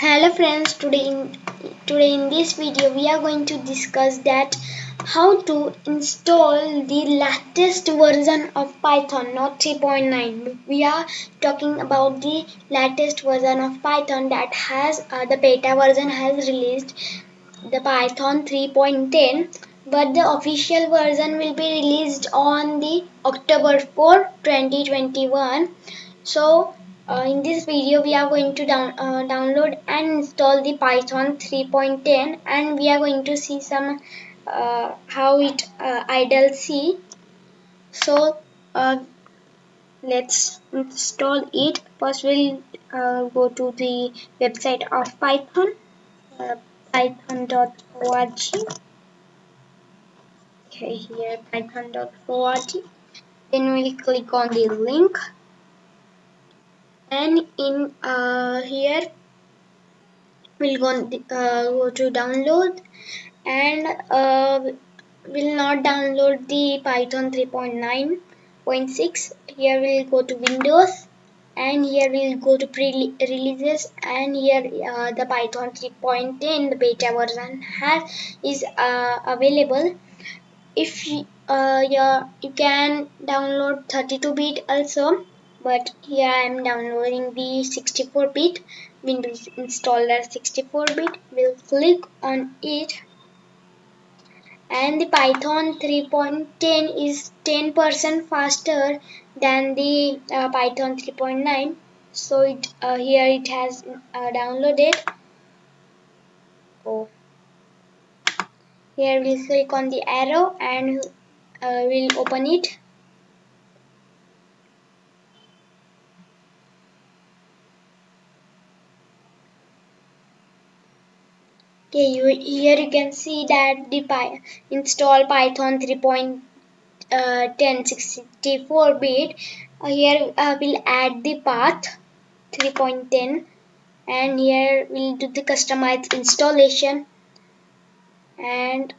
Hello friends, today in this video we are going to discuss that how to install the latest version of Python, not 3.9. We are talking about the latest version of Python that has the beta version has released the Python 3.10, but the official version will be released on the October 4, 2021. So in this video we are going to download and install the Python 3.10, and we are going to see some how it idle C. So uh, let's install it. First we'll go to the website of Python, uh, python.org. Okay, here python.org. Then we'll click on the link, and in here we'll go to download, and will not download the Python 3.9.6. Here we'll go to Windows, and here we'll go to pre-releases, and here the Python 3.10 the beta version is available. If yeah, you can download 32-bit also, but here I am downloading the 64-bit Windows installer 64-bit. We'll click on it, and the Python 3.10 is 10% faster than the Python 3.9. So here it has downloaded. Oh, here we'll click on the arrow, and we'll open it. Okay, here you can see that the install Python 3.10 64-bit. Here we'll add the path 3.10, and here we'll do the customized installation, and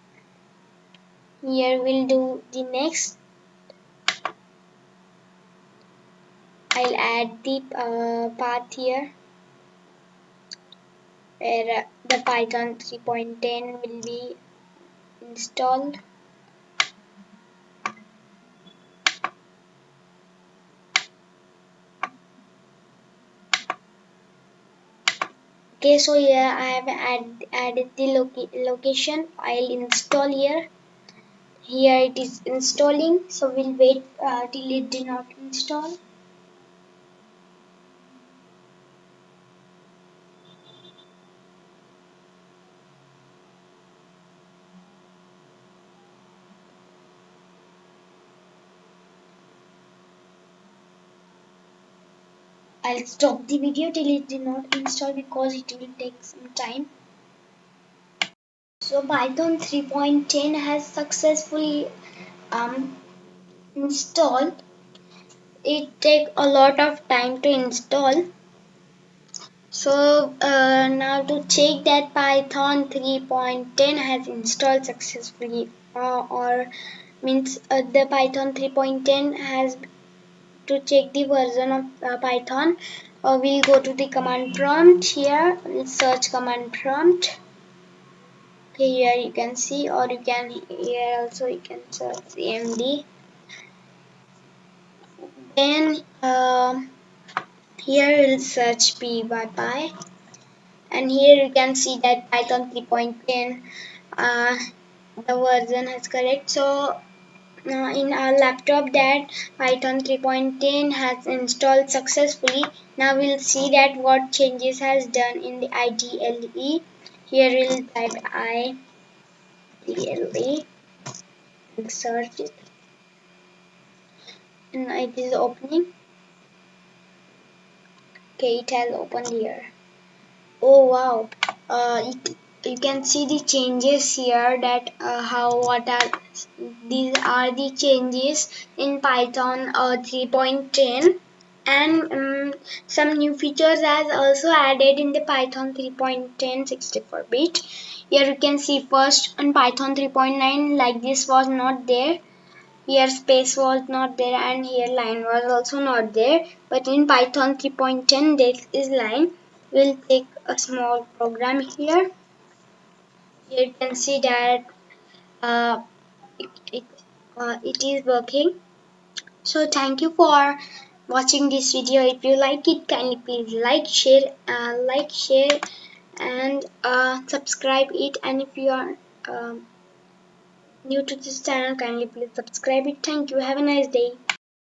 here we'll do the next. I'll add the path here where the Python 3.10 will be installed. Okay, so here I have added the location. I'll install here. Here it is installing, so we'll wait till it did not install. I'll stop the video till it did not install because it will take some time. So Python 3.10 has successfully installed. It takes a lot of time to install. So now to check that Python 3.10 has installed successfully, or means the Python 3.10 has, to check the version of Python, we'll go to the command prompt. Here we'll search command prompt. Okay, here you can see, or you can here also you can search cmd. Then here we'll search py, and here you can see that Python 3.10 the version is correct. So in our laptop that Python 3.10 has installed successfully. Now we'll see that what changes has done in the IDLE. Here we'll type IDLE and search it, and it is opening. Okay, it has opened here. Oh wow, you can see the changes here, that these are the changes in Python 3.10, and some new features has also added in the Python 3.10 64-bit. Here you can see first on Python 3.9 like this was not there. Here space was not there, and here line was also not there, but in Python 3.10 there is line. we'll take a small program here. Here you can see that uh, it, it, it is working. So thank you for watching this video. If you like it, kindly please like, share, and subscribe it. And if you are new to this channel, kindly please subscribe it. Thank you. Have a nice day.